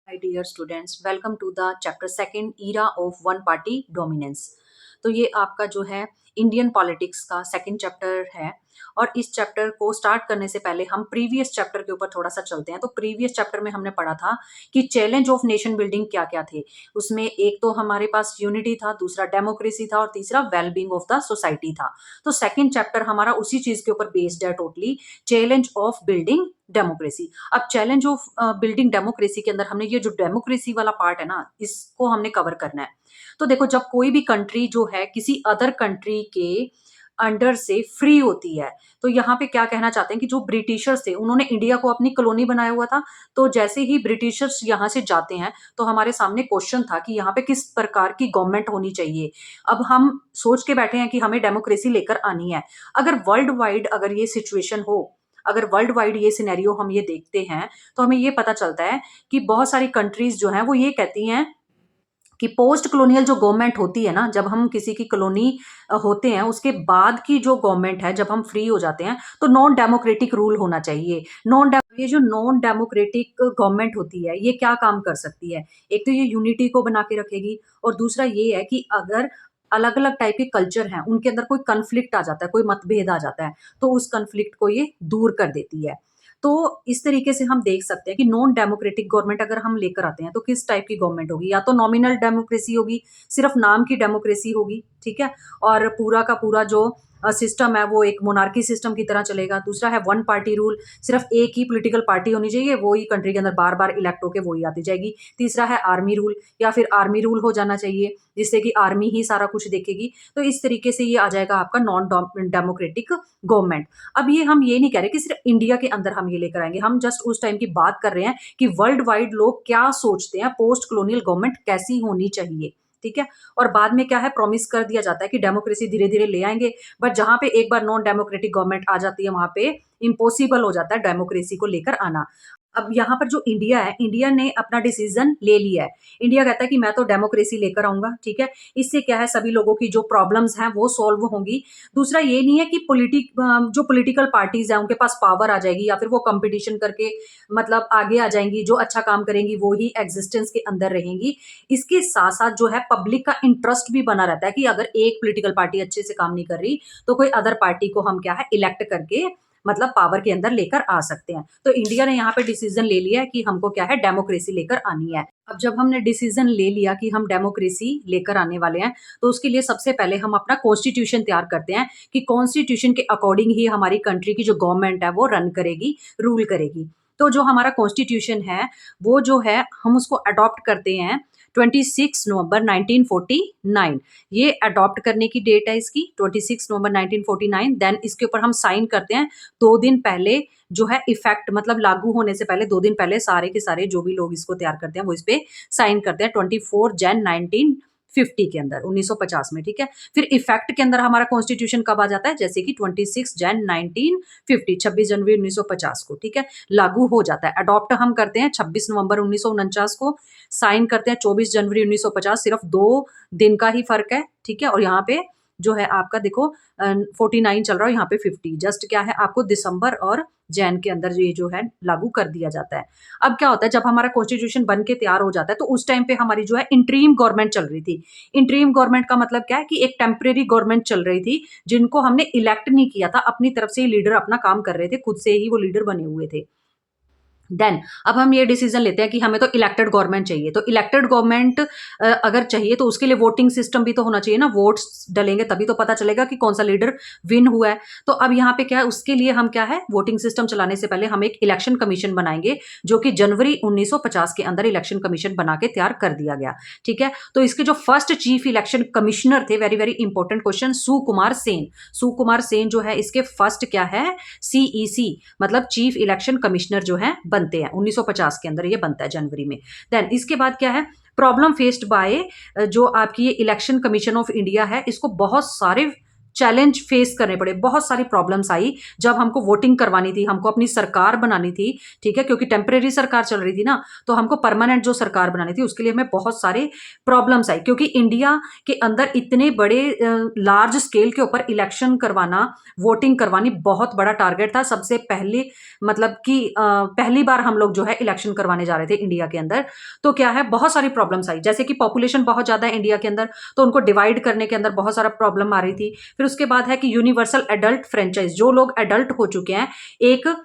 Hi dear students, welcome to the chapter second era of one party dominance। तो ये आपका जो है इंडियन पॉलिटिक्स का सेकंड चैप्टर है। और इस चैप्टर को स्टार्ट करने से पहले हम प्रीवियस चैप्टर के ऊपर थोड़ा सा चलते हैं। तो प्रीवियस चैप्टर में हमने पढ़ा था कि चैलेंज ऑफ नेशन बिल्डिंग क्या क्या थे। उसमें एक तो हमारे पास यूनिटी था, दूसरा डेमोक्रेसी था और तीसरा वेलबींग ऑफ द सोसाइटी था। तो सेकंड चैप्टर हमारा उसी चीज के ऊपर बेस्ड है, totally challenge of building democracy. अब चैलेंज ऑफ बिल्डिंग डेमोक्रेसी के अंदर हमने ये जो डेमोक्रेसी वाला पार्ट है ना, इसको हमने कवर करना है। तो देखो, जब कोई भी कंट्री जो है किसी अदर कंट्री के अंडर से फ्री होती है, तो यहाँ पे क्या कहना चाहते हैं कि जो ब्रिटिशर्स थे उन्होंने इंडिया को अपनी कॉलोनी बनाया हुआ था। तो जैसे ही ब्रिटिशर्स यहाँ से जाते हैं तो हमारे सामने क्वेश्चन था कि यहाँ पे किस प्रकार की गवर्नमेंट होनी चाहिए। अब हम सोच के बैठे हैं कि हमें डेमोक्रेसी लेकर आनी है। अगर वर्ल्ड वाइड अगर ये सिचुएशन हो, अगर वर्ल्ड वाइड ये सिनेरियो हम ये देखते हैं, तो हमें ये पता चलता है कि बहुत सारी कंट्रीज जो हैं वो ये कहती हैं कि पोस्ट कॉलोनियल जो गवर्नमेंट होती है ना, जब हम किसी की कॉलोनी होते हैं उसके बाद की जो गवर्नमेंट है, जब हम फ्री हो जाते हैं तो नॉन डेमोक्रेटिक रूल होना चाहिए। ये जो नॉन डेमोक्रेटिक गवर्नमेंट होती है, ये क्या काम कर सकती है? एक तो ये यूनिटी को बना के रखेगी, और दूसरा ये है कि अगर अलग अलग टाइप के कल्चर हैं उनके अंदर कोई कन्फ्लिक्ट आ जाता है, कोई मतभेद आ जाता है, तो उस कन्फ्लिक्ट को ये दूर कर देती है। तो इस तरीके से हम देख सकते हैं कि नॉन डेमोक्रेटिक गवर्नमेंट अगर हम लेकर आते हैं तो किस टाइप की गवर्नमेंट होगी। या तो नॉमिनल डेमोक्रेसी होगी, सिर्फ नाम की डेमोक्रेसी होगी, ठीक है, और पूरा का पूरा जो सिस्टम है वो एक मोनार्की सिस्टम की तरह चलेगा। दूसरा है वन पार्टी रूल, सिर्फ एक ही पॉलिटिकल पार्टी होनी चाहिए, वो ही कंट्री के अंदर बार बार इलेक्ट होके वो ही आती जाएगी। तीसरा है आर्मी रूल, या फिर आर्मी रूल हो जाना चाहिए जिससे कि आर्मी ही सारा कुछ देखेगी। तो इस तरीके से ये आ जाएगा आपका नॉन डेमोक्रेटिक गवर्नमेंट। अब ये हम ये नहीं कह रहे कि सिर्फ इंडिया के अंदर हम ये लेकर आएंगे, हम जस्ट उस टाइम की बात कर रहे हैं कि वर्ल्ड वाइड लोग क्या सोचते हैं, पोस्ट कॉलोनियल गवर्नमेंट कैसी होनी चाहिए, ठीक है। और बाद में क्या है, प्रॉमिस कर दिया जाता है कि डेमोक्रेसी धीरे धीरे ले आएंगे, बट जहां पे एक बार नॉन डेमोक्रेटिक गवर्नमेंट आ जाती है वहां पे इम्पॉसिबल हो जाता है डेमोक्रेसी को लेकर आना। अब यहाँ पर जो इंडिया है, इंडिया ने अपना डिसीजन ले लिया है। इंडिया कहता है कि मैं तो डेमोक्रेसी लेकर आऊंगा, ठीक है। इससे क्या है, सभी लोगों की जो प्रॉब्लम्स हैं वो सॉल्व होंगी। दूसरा ये नहीं है कि जो पॉलिटिकल पार्टीज हैं उनके पास पावर आ जाएगी या फिर वो कंपटीशन करके मतलब आगे आ जाएंगी, जो अच्छा काम करेंगी वो ही एग्जिस्टेंस के अंदर रहेंगी। इसके साथ साथ जो है पब्लिक का इंटरेस्ट भी बना रहता है कि अगर एक पॉलिटिकल पार्टी अच्छे से काम नहीं कर रही तो कोई अदर पार्टी को हम क्या है इलेक्ट करके मतलब पावर के अंदर लेकर आ सकते हैं। तो इंडिया ने यहाँ पे डिसीजन ले लिया है कि हमको क्या है, डेमोक्रेसी लेकर आनी है। अब जब हमने डिसीजन ले लिया कि हम डेमोक्रेसी लेकर आने वाले हैं, तो उसके लिए सबसे पहले हम अपना कॉन्स्टिट्यूशन तैयार करते हैं कि कॉन्स्टिट्यूशन के अकॉर्डिंग ही हमारी कंट्री की जो गवर्नमेंट है वो रन करेगी, रूल करेगी। तो जो हमारा कॉन्स्टिट्यूशन है वो जो है हम उसको अडॉप्ट करते हैं 26 नवंबर 1949। ये अडॉप्ट करने की डेट है इसकी 26 नवंबर 1949। देन इसके ऊपर हम साइन करते हैं 2 दिन पहले, जो है इफेक्ट मतलब लागू होने से पहले 2 दिन पहले सारे के सारे जो भी लोग इसको तैयार करते हैं वो इस पे साइन करते हैं 24 जनवरी 1950 के अंदर, 1950 में, ठीक है। फिर इफेक्ट के अंदर हमारा कॉन्स्टिट्यूशन कब आ जाता है, जैसे कि 26 जनवरी 1950, 26 जनवरी 1950 को, ठीक है, लागू हो जाता है। अडॉप्ट हम करते हैं 26 नवंबर 1949 को, साइन करते हैं 24 जनवरी 1950, सिर्फ 2 दिन का ही फर्क है, ठीक है। और यहाँ पे जो है आपका देखो 49 चल रहा है, यहाँ पे 50, जस्ट क्या है आपको दिसंबर और जैन के अंदर ये जो है लागू कर दिया जाता है। अब क्या होता है, जब हमारा कॉन्स्टिट्यूशन बन के तैयार हो जाता है तो उस टाइम पे हमारी जो है इंटरीम गवर्नमेंट चल रही थी। इंटरीम गवर्नमेंट का मतलब क्या है कि एक टेम्परेरी गवर्नमेंट चल रही थी जिनको हमने इलेक्ट नहीं किया था, अपनी तरफ से ही लीडर अपना काम कर रहे थे, खुद से ही वो लीडर बने हुए थे। देन अब हम ये डिसीजन लेते हैं कि हमें तो इलेक्टेड गवर्नमेंट चाहिए। तो इलेक्टेड गवर्नमेंट अगर चाहिए तो उसके लिए वोटिंग सिस्टम भी तो होना चाहिए ना, वोट्स डलेंगे तभी तो पता चलेगा कि कौन सा लीडर विन हुआ है। तो अब यहाँ पे क्या है, उसके लिए हम क्या है, वोटिंग सिस्टम चलाने से पहले हम एक इलेक्शन कमीशन बनाएंगे, जो कि जनवरी 1950 के अंदर इलेक्शन कमीशन बना के तैयार कर दिया गया, ठीक है। तो इसके जो फर्स्ट चीफ इलेक्शन कमिश्नर थे, very very important question, Sukumar Sen. Sukumar Sen जो है इसके फर्स्ट क्या है, सीईसी मतलब चीफ इलेक्शन कमिश्नर जो है बनते हैं 1950 के अंदर, ये बनता है जनवरी में। देन इसके बाद क्या है, प्रॉब्लम फेस्ड बाय जो आपकी ये इलेक्शन कमीशन ऑफ इंडिया है, इसको बहुत सारे चैलेंज फेस करने पड़े, बहुत सारी प्रॉब्लम्स आई जब हमको वोटिंग करवानी थी, हमको अपनी सरकार बनानी थी, ठीक है, क्योंकि टेम्परेरी सरकार चल रही थी ना, तो हमको परमानेंट जो सरकार बनानी थी उसके लिए हमें बहुत सारे प्रॉब्लम्स आई, क्योंकि इंडिया के अंदर इतने बड़े लार्ज स्केल के ऊपर इलेक्शन करवाना, वोटिंग करवानी बहुत बड़ा टारगेट था। सबसे पहले मतलब कि पहली बार हम लोग जो है इलेक्शन करवाने जा रहे थे इंडिया के अंदर, तो क्या है बहुत सारी प्रॉब्लम्स आई, जैसे कि पॉपुलेशन बहुत ज्यादा है इंडिया के अंदर, तो उनको डिवाइड करने के अंदर बहुत सारा प्रॉब्लम आ रही थी। फिर उसके बाद है कि यूनिवर्सल एडल्ट फ्रेंचाइज, जो लोग एडल्ट हो चुके हैं, एक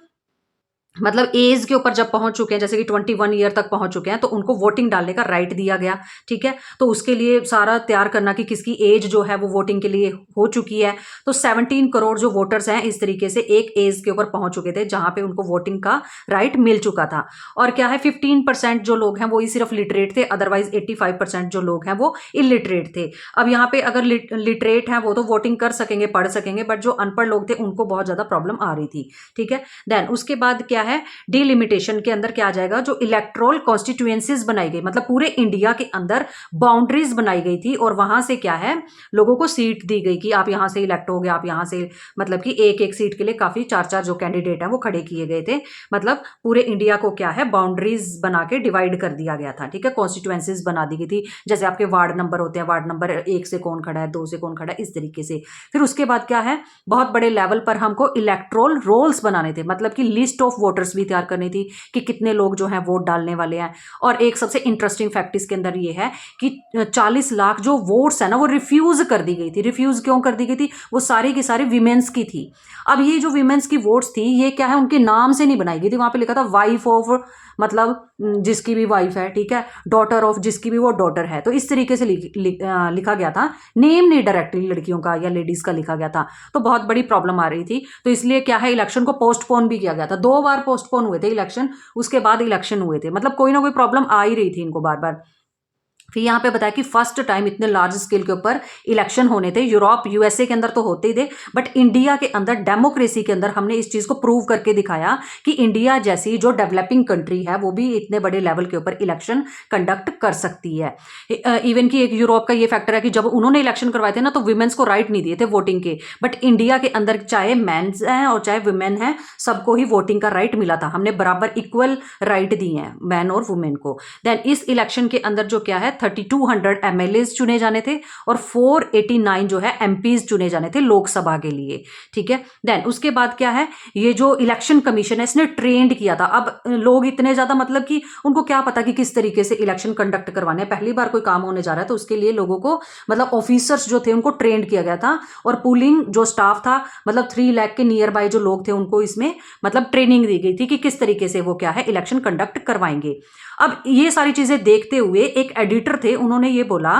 मतलब एज के ऊपर जब पहुंच चुके हैं, जैसे कि 21 ईयर तक पहुंच चुके हैं, तो उनको वोटिंग डालने का राइट दिया गया, ठीक है। तो उसके लिए सारा तैयार करना कि किसकी एज जो है वो वोटिंग के लिए हो चुकी है। तो 17 करोड़ जो वोटर्स हैं इस तरीके से एक एज के ऊपर पहुंच चुके थे जहां पे उनको वोटिंग का राइट मिल चुका था। और क्या है 15% जो लोग हैं वो ही सिर्फ लिटरेट थे, अदरवाइज 85% जो लोग हैं वो इलिटरेट थे। अब यहाँ पे अगर लिटरेट है वो तो वोटिंग कर सकेंगे, पढ़ सकेंगे, बट जो अनपढ़ लोग थे उनको बहुत ज्यादा प्रॉब्लम आ रही थी, ठीक है। देन उसके बाद क्या है, डिलिमिटेशन के अंदर क्या आ जाएगा, जो इलेक्ट्रोल कॉन्स्टिट्यूएंसीज बनाई गई, मतलब पूरे इंडिया के अंदर बाउंड्रीज बनाई गई थी, और वहां से क्या है लोगों को सीट दी गई कि आप यहां से इलेक्ट हो गए, आप यहां से, मतलब कि एक एक सीट के लिए काफी चार चार जो कैंडिडेट है वो खड़े किए गए थे। मतलब पूरे इंडिया को क्या है बाउंड्रीज बना के डिवाइड कर दिया गया था, ठीक है, कॉन्स्टिट्यूएंसीज बना दी गई थी। जैसे आपके वार्ड नंबर होते हैं, वार्ड नंबर 1 से कौन खड़ा है, 2 से कौन खड़ा है, इस तरीके से। फिर उसके बाद क्या है, बहुत बड़े लेवल पर हमको इलेक्ट्रोल रोल्स बनाने थे, मतलब कि लिस्ट ऑफ वोटर्स भी तैयार करनी थी कि कितने लोग जो हैं वोट डालने वाले हैं। और एक सबसे इंटरेस्टिंग फैक्ट इसके अंदर ये है कि 40 लाख जो वोट्स है ना वो रिफ्यूज कर दी गई थी। रिफ्यूज क्यों कर दी गई थी, वो सारी की सारी विमेंस की थी। अब ये जो विमेंस की वोट्स थी ये क्या है उनके नाम से नहीं बनाई गई थी, वहां पे लिखा था वाइफ ऑफ, मतलब जिसकी भी वाइफ है, ठीक है, डॉटर ऑफ जिसकी भी वो डॉटर है, तो इस तरीके से लिखा गया था। नेम नहीं डायरेक्टली लड़कियों का या लेडीज का लिखा गया था, तो बहुत बड़ी प्रॉब्लम आ रही थी। तो इसलिए क्या है इलेक्शन को पोस्टपोन भी किया गया था, 2 बार पोस्टपोन हुए थे इलेक्शन, उसके बाद इलेक्शन हुए थे। मतलब कोई ना कोई प्रॉब्लम आ ही रही थी इनको बार बार। फिर यहाँ पे बताया कि फर्स्ट टाइम इतने लार्ज स्केल के ऊपर इलेक्शन होने थे। यूरोप यूएसए के अंदर तो होते ही थे, बट इंडिया के अंदर डेमोक्रेसी के अंदर हमने इस चीज को प्रूव करके दिखाया कि इंडिया जैसी जो डेवलपिंग कंट्री है वो भी इतने बड़े लेवल के ऊपर इलेक्शन कंडक्ट कर सकती है। इवन कि एक यूरोप का ये फैक्टर है कि जब उन्होंने इलेक्शन करवाए थे ना तो वुमेन्स को राइट नहीं दिए थे वोटिंग के, बट इंडिया के अंदर चाहे मेन्स हैं और चाहे वुमेन हैं सबको ही वोटिंग का राइट मिला था। हमने बराबर इक्वल राइट दिए हैं मैन और वुमेन को। देन इस इलेक्शन के अंदर जो क्या है 3200 एमएलएज चुने जाने थे और 489 जो है एमपीज चुने जाने थे लोकसभा के लिए, ठीक है। देन उसके बाद क्या है, ये जो इलेक्शन कमीशन है इसने ट्रेंड किया था। अब लोग इतने ज्यादा मतलब कि उनको क्या पता कि किस तरीके से इलेक्शन कंडक्ट करवाने, पहली बार कोई काम होने जा रहा है, तो उसके लिए लोगों को मतलब ऑफिसर्स जो थे उनको ट्रेंड किया गया था, और पुलिंग जो स्टाफ था मतलब 3 लाख के नियर बाय जो लोग थे उनको इसमें मतलब ट्रेनिंग दी गई थी कि किस तरीके से वो क्या है इलेक्शन कंडक्ट करवाएंगे। अब ये सारी चीजें देखते हुए एक एडिटर थे, उन्होंने ये बोला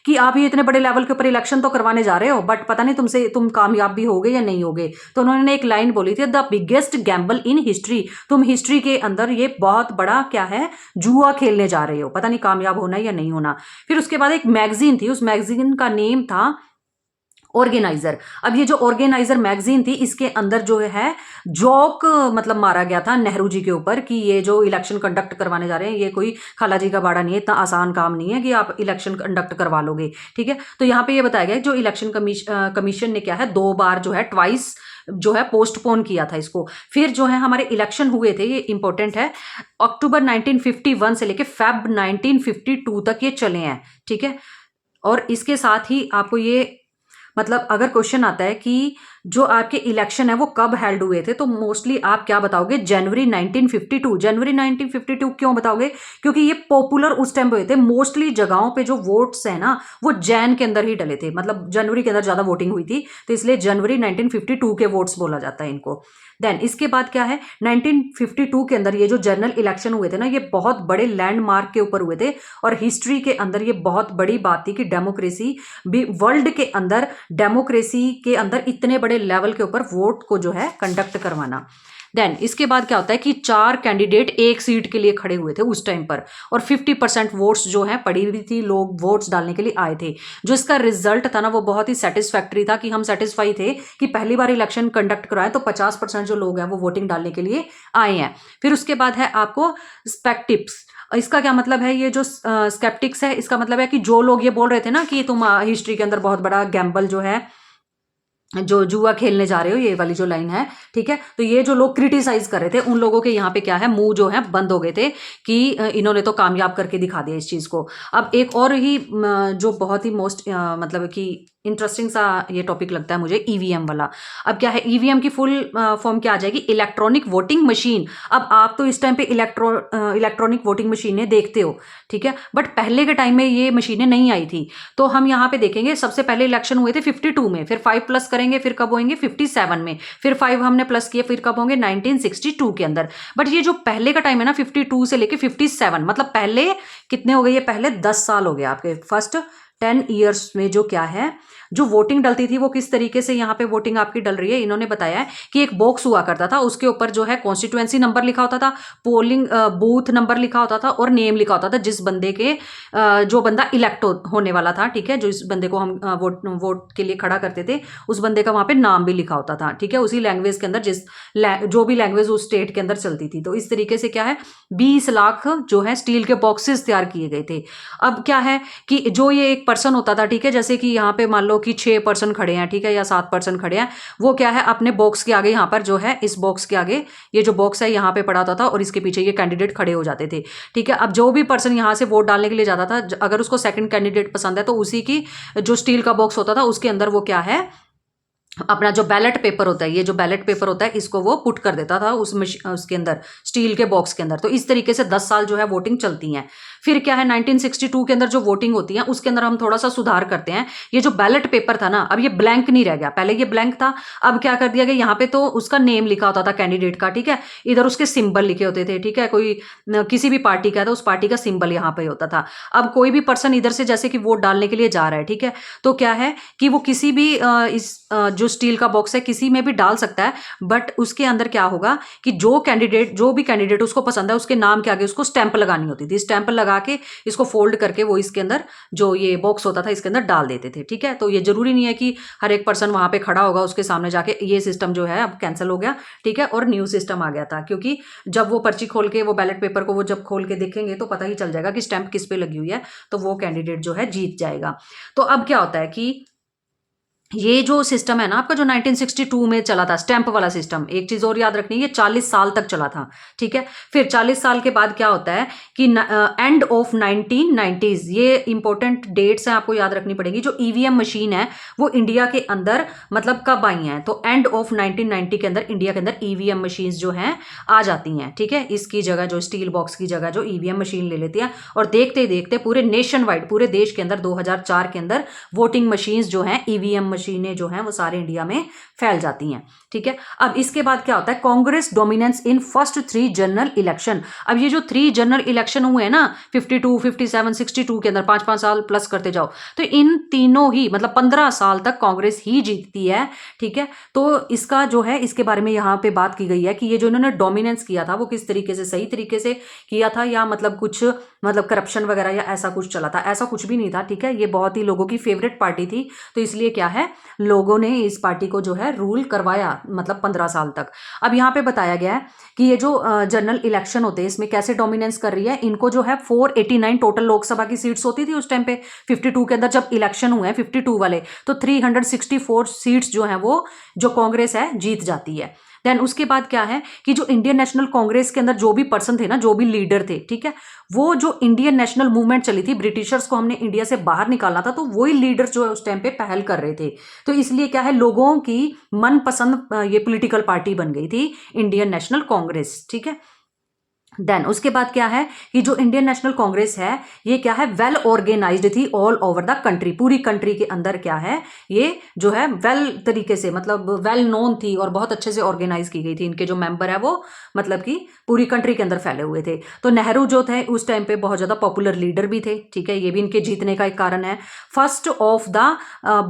कि आप ये इतने बड़े लेवल के ऊपर इलेक्शन तो करवाने जा रहे हो, बट पता नहीं तुम कामयाब भी होगे या नहीं होगे। तो उन्होंने एक लाइन बोली थी, the biggest Gamble in history, तुम हिस्ट्री के अंदर ये बहुत बड़ा क्या है जुआ खेलने जा रहे हो, पता नहीं कामयाब होना या नहीं होना। फिर उसके बाद एक मैगजीन थी, उस मैगजीन का नेम था ऑर्गेनाइजर। अब ये जो ऑर्गेनाइजर मैगजीन थी इसके अंदर जो है जोक मतलब मारा गया था नेहरू जी के ऊपर कि ये जो इलेक्शन कंडक्ट करवाने जा रहे हैं ये कोई खाला जी का बाड़ा नहीं है, इतना आसान काम नहीं है कि आप इलेक्शन कंडक्ट करवा लोगे, ठीक है। तो यहाँ पे ये बताया गया जो इलेक्शन कमीशन ने क्या है 2 बार जो है ट्वाइस जो है पोस्टपोन किया था इसको। फिर जो है हमारे इलेक्शन हुए थे, ये इंपॉर्टेंट है, अक्टूबर 1951 से लेके फेब 1952 तक ये चले हैं, ठीक है। और इसके साथ ही आपको ये मतलब अगर क्वेश्चन आता है कि जो आपके इलेक्शन है वो कब हेल्ड हुए थे, तो मोस्टली आप क्या बताओगे, जनवरी 1952। जनवरी 1952 क्यों बताओगे, क्योंकि ये पॉपुलर उस टाइम पे हुए थे। मोस्टली जगहों पे जो वोट्स है ना वो जैन के अंदर ही डले थे, मतलब जनवरी के अंदर ज्यादा वोटिंग हुई थी, तो इसलिए जनवरी 1952 के वोट्स बोला जाता है इनको। देन इसके बाद क्या है 1952 के अंदर ये जो जनरल इलेक्शन हुए थे ना ये बहुत बड़े लैंडमार्क के ऊपर हुए थे, और हिस्ट्री के अंदर ये बहुत बड़ी बात थी कि डेमोक्रेसी भी वर्ल्ड के अंदर, डेमोक्रेसी के अंदर इतने बड़े लेवल के ऊपर वोट को जो है कंडक्ट करवाना। देन इसके बाद क्या होता है कि 4 कैंडिडेट एक सीट के लिए खड़े हुए थे उस टाइम पर, और 50% वोट्स जो है पड़ी हुई थी, लोग वोट्स डालने के लिए आए थे। जो इसका रिजल्ट था ना वो बहुत ही सेटिस्फैक्ट्री था कि हम सेटिस्फाई थे कि पहली बार इलेक्शन कंडक्ट कराए तो 50% जो लोग हैं वो वोटिंग डालने के लिए आए हैं। फिर उसके बाद है आपको स्पेक्टिप्स। इसका क्या मतलब है, ये जो स्केप्टिक्स है इसका मतलब है कि जो लोग ये बोल रहे थे ना कि तुम हिस्ट्री के अंदर बहुत बड़ा गैम्बल जो है जो जुआ खेलने जा रहे हो, ये वाली जो लाइन है, ठीक है। तो ये जो लोग क्रिटिसाइज कर रहे थे उन लोगों के यहाँ पे क्या है, मुंह जो है बंद हो गए थे कि इन्होंने तो कामयाब करके दिखा दिया इस चीज को। अब एक और ही जो बहुत ही मोस्ट मतलब कि इंटरेस्टिंग सा ये टॉपिक लगता है मुझे, ईवीएम वाला। अब क्या है, ईवीएम की फुल फॉर्म क्या आ जाएगी, इलेक्ट्रॉनिक वोटिंग मशीन। अब आप तो इस टाइम पे इलेक्ट्रॉनिक वोटिंग मशीनें देखते हो, ठीक है, बट पहले के टाइम में ये मशीनें नहीं आई थी। तो हम यहाँ पे देखेंगे, सबसे पहले इलेक्शन हुए थे 52 में, फिर 5 प्लस करेंगे, फिर कब होंगे 57 में, फिर 5 हमने प्लस किए, फिर कब होंगे 1962 के अंदर। बट ये जो पहले का टाइम है ना, 52 से लेके 57, मतलब पहले कितने हो गए, ये पहले 10 साल हो गया आपके। फर्स्ट 10 ईयर्स में जो क्या है, जो वोटिंग डलती थी वो किस तरीके से यहाँ पे वोटिंग आपकी डल रही है, इन्होंने बताया है कि एक बॉक्स हुआ करता था, उसके ऊपर जो है कॉन्स्टिट्यूएंसी नंबर लिखा होता था, पोलिंग बूथ नंबर लिखा होता था और नेम लिखा होता था, जिस बंदे के जो बंदा इलेक्ट होने वाला था, ठीक है, जो इस बंदे को हम वोट के लिए खड़ा करते थे, उस बंदे का वहां पे नाम भी लिखा होता था, ठीक है, उसी लैंग्वेज के अंदर, जो भी लैंग्वेज उस स्टेट के अंदर चलती थी। तो इस तरीके से क्या है, 20 लाख जो है स्टील के बॉक्सेस तैयार किए गए थे। अब क्या है कि जो ये एक पर्सन होता था, ठीक है, जैसे कि यहाँ पे मान लो कि 6 पर्सन खड़े हैं, ठीक है, या 7 पर्सन खड़े हैं, वो क्या है अपने बॉक्स के आगे, यहाँ पर जो है इस बॉक्स के आगे ये जो बॉक्स है यहाँ पे पड़ा होता था और इसके पीछे ये कैंडिडेट खड़े हो जाते थे, ठीक है। अब जो भी पर्सन यहाँ से वोट डालने के लिए जाता था, अगर उसको सेकंड कैंडिडेट पसंद है तो उसी की जो स्टील का बॉक्स होता था उसके अंदर वो क्या है, अपना जो बैलेट पेपर होता है, ये जो बैलेट पेपर होता है, इसको वो पुट कर देता था उसके अंदर, स्टील के बॉक्स के अंदर। तो इस तरीके से 10 साल जो है वोटिंग चलती है। फिर क्या है, 1962 के अंदर जो वोटिंग होती है उसके अंदर हम थोड़ा सा सुधार करते हैं। ये जो बैलेट पेपर था ना, अब ये ब्लैंक नहीं रह गया, पहले ये ब्लैंक था, अब क्या कर दिया गया, यहाँ पे तो उसका नेम लिखा होता था कैंडिडेट का, ठीक है, इधर उसके सिंबल लिखे होते थे, ठीक है, कोई किसी भी पार्टी का है तो उस पार्टी का सिंबल यहाँ पे होता था। अब कोई भी पर्सन इधर से जैसे कि वोट डालने के लिए जा रहा है, ठीक है, तो क्या है कि वो किसी भी जो स्टील का बॉक्स है किसी में भी डाल सकता है, बट उसके अंदर क्या होगा कि जो भी कैंडिडेट उसको पसंद है उसके नाम के आगे उसको स्टैंप लगानी होती थी। स्टैंप लगा के इसको फोल्ड करके वो इसके अंदर जो ये बॉक्स होता था इसके अंदर डाल देते थे, ठीक है। तो ये जरूरी नहीं है कि हर एक पर्सन वहां पे खड़ा होगा उसके सामने जाके, ये सिस्टम जो है अब कैंसिल हो गया, ठीक है, और न्यू सिस्टम आ गया था, क्योंकि जब वो पर्ची खोल के वो बैलेट पेपर को वो जब खोल के देखेंगे तो पता ही चल जाएगा कि स्टैंप किस पे लगी हुई है, तो वो कैंडिडेट जो है जीत जाएगा। तो अब क्या होता है कि ये जो सिस्टम है ना आपका, जो 1962 में चला था स्टैंप वाला सिस्टम, एक चीज और याद रखनी है, ये 40 साल तक चला था, ठीक है। फिर 40 साल के बाद क्या होता है कि एंड ऑफ 1990s, ये इंपॉर्टेंट डेट्स हैं, आपको याद रखनी पड़ेगी। जो ईवीएम मशीन है वो इंडिया के अंदर मतलब कब आई हैं, तो एंड ऑफ 1990 के अंदर इंडिया के अंदर ईवीएम मशीन जो हैं आ जाती हैं, ठीक है। इसकी जगह जो स्टील बॉक्स की जगह जो ईवीएम मशीन ले लेती है, और देखते देखते पूरे नेशन वाइड, पूरे देश के अंदर 2004 के अंदर वोटिंग मशीन्स जो हैं, ईवीएम मशीनें जो हैं वो सारे इंडिया में फैल जाती हैं, ठीक है। अब इसके बाद क्या होता है, Congress dominance in first 3 general election. अब ये जो 3 जनरल इलेक्शन हुए हैं ना, 52, 57, 62 के अंदर 5-5 साल प्लस करते जाओ, तो इन तीनों ही मतलब 15 साल तक कांग्रेस ही जीतती है, ठीक है। तो इसका जो है, इसके बारे में यहाँ पे बात की गई है कि ये जो इन्होंने डोमिनेंस किया था वो किस तरीके से, सही तरीके से किया था या मतलब कुछ मतलब करप्शन वगैरह या ऐसा कुछ चला था, ऐसा कुछ भी नहीं था, ठीक है। ये बहुत ही लोगों की फेवरेट पार्टी थी, तो इसलिए क्या है, लोगों ने इस पार्टी को जो है रूल करवाया मतलब 15 साल तक। अब यहाँ पे बताया गया है कि ये जो जनरल इलेक्शन होते हैं इसमें कैसे डोमिनेंस कर रही है, इनको जो है 489 टोटल लोकसभा की सीट्स होती थी उस टाइम पे 52 के अंदर जब इलेक्शन हुए हैं 52 वाले, तो 364 सीट्स जो है वो जो कांग्रेस है जीत जाती है। देन उसके बाद क्या है कि जो इंडियन नेशनल कांग्रेस के अंदर जो भी पर्सन थे ना, जो भी लीडर थे, ठीक है, वो जो इंडियन नेशनल मूवमेंट चली थी, ब्रिटिशर्स को हमने इंडिया से बाहर निकालना था, तो वही लीडर जो है उस टाइम पे पहल कर रहे थे। तो इसलिए क्या है, लोगों की मनपसंद ये पॉलिटिकल पार्टी बन गई थी इंडियन नेशनल कांग्रेस, ठीक है। देन उसके बाद क्या है कि जो इंडियन नेशनल कांग्रेस है ये क्या है, वेल ऑर्गेनाइज्ड थी ऑल ओवर द कंट्री, पूरी कंट्री के अंदर क्या है, ये जो है वेल तरीके से मतलब वेल नोन थी और बहुत अच्छे से ऑर्गेनाइज की गई थी। इनके जो मेंबर है वो मतलब कि पूरी कंट्री के अंदर फैले हुए थे। तो नेहरू जो थे उस टाइम पे बहुत ज्यादा पॉपुलर लीडर भी थे, ठीक है, ये भी इनके जीतने का एक कारण है। First of the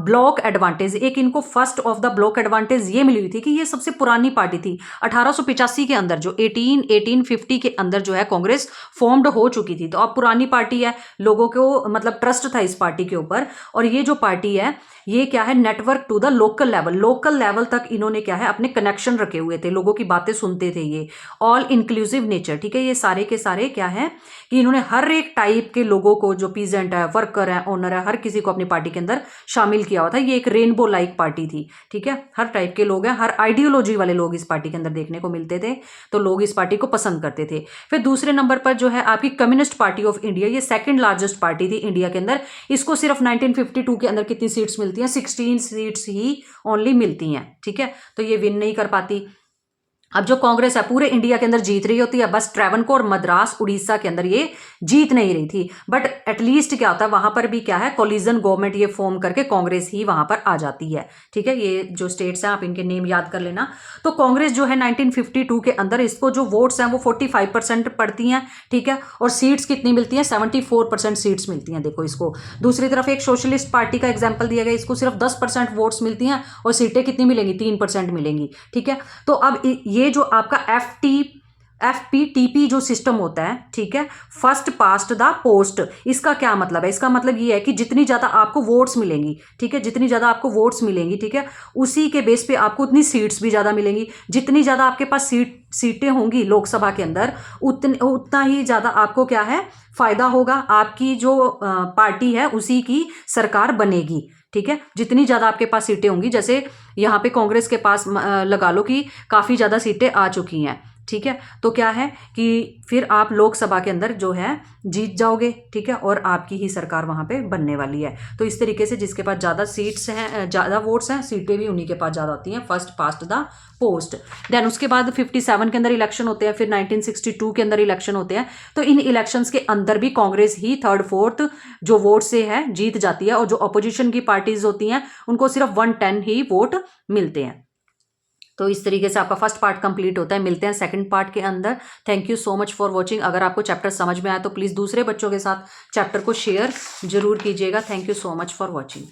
block advantage, एक इनको first of the block advantage ये मिली हुई थी कि ये सबसे पुरानी पार्टी थी। 1885 के अंदर जो 1850 के अंदर जो है कांग्रेस फॉर्म्ड हो चुकी थी, तो अब पुरानी पार्टी है, लोगों को मतलब ट्रस्ट था इस पार्टी के ऊपर। और ये जो पार्टी है ये क्या है, network to the local level, local level तक इन्होंने क्या है अपने कनेक्शन रखे हुए थे, लोगों की बातें सुनते थे, ये ऑल इंक्लूसिव नेचर, ठीक है। ये सारे के सारे क्या है कि इन्होंने हर एक टाइप के लोगों को, जो पीजेंट है, वर्कर है, ओनर है, हर किसी को अपनी पार्टी के अंदर शामिल किया हुआ था। ये एक रेनबो लाइक पार्टी थी, ठीक है। हर टाइप के लोग हैं, हर आइडियोलॉजी वाले लोग इस पार्टी के अंदर देखने को मिलते थे, तो लोग इस पार्टी को पसंद करते थे। फिर दूसरे नंबर पर जो है आपकी कम्युनिस्ट पार्टी ऑफ इंडिया, ये सेकंड लार्जेस्ट पार्टी थी इंडिया के अंदर। इसको सिर्फ 1952 के अंदर कितनी सीट्स मिलती हैं? 16 सीट्स ही ओनली मिलती हैं, ठीक है। तो ये विन नहीं कर पाती। अब जो कांग्रेस है पूरे इंडिया के अंदर जीत रही होती है, बस ट्रैवनकोर, मद्रास, उड़ीसा के अंदर ये जीत नहीं रही थी। बट एटलीस्ट क्या होता है वहां पर भी, क्या है, कोलिजन गवर्नमेंट ये फॉर्म करके कांग्रेस ही वहां पर आ जाती है, ठीक है। ये जो स्टेट्स हैं आप इनके नेम याद कर लेना। तो कांग्रेस जो है 1952 के अंदर, इसको जो वोट्स हैं वो 45% पड़ती हैं, ठीक है। और सीट्स कितनी मिलती हैं? 74% सीट्स मिलती हैं। देखो इसको, दूसरी तरफ एक सोशलिस्ट पार्टी का एग्जाम्पल दिया गया, इसको सिर्फ 10% वोट्स मिलती हैं और सीटें कितनी मिलेंगी? 3% मिलेंगी, ठीक है। तो अब ये जो आपका FPTP जो सिस्टम होता है, ठीक है, फर्स्ट पास्ट द पोस्ट, इसका क्या मतलब है? इसका मतलब ये है कि जितनी ज्यादा आपको वोट्स मिलेंगी, ठीक है, जितनी ज्यादा आपको वोट्स मिलेंगी, ठीक है, उसी के बेस पे आपको उतनी सीट्स भी ज्यादा मिलेंगी। जितनी ज्यादा आपके पास सीटें होंगी लोकसभा के अंदर, उतना ही ज्यादा आपको क्या है, फायदा होगा। आपकी जो पार्टी है उसी की सरकार बनेगी, ठीक है। जितनी ज्यादा आपके पास सीटें होंगी, जैसे यहाँ पे कांग्रेस के पास लगा लो कि काफी ज्यादा सीटें आ चुकी हैं, ठीक है। तो क्या है कि फिर आप लोकसभा के अंदर जो है जीत जाओगे, ठीक है, और आपकी ही सरकार वहां पे बनने वाली है। तो इस तरीके से जिसके पास ज्यादा सीट्स हैं, ज्यादा वोट्स हैं, सीटें भी उन्हीं के पास ज्यादा होती हैं, first past the post. Then उसके बाद 57 के अंदर इलेक्शन होते हैं, फिर 1962 के अंदर इलेक्शन होते हैं। तो इन इलेक्शंस के अंदर भी कांग्रेस ही थर्ड फोर्थ जो वोट से है जीत जाती है, और जो अपोजिशन की पार्टीज होती हैं उनको सिर्फ 110 ही वोट मिलते हैं। तो इस तरीके से आपका फर्स्ट पार्ट कंप्लीट होता है। मिलते हैं सेकंड पार्ट के अंदर। Thank you so much for watching. अगर आपको चैप्टर समझ में आया तो प्लीज़ दूसरे बच्चों के साथ चैप्टर को शेयर जरूर कीजिएगा। Thank you so much for watching.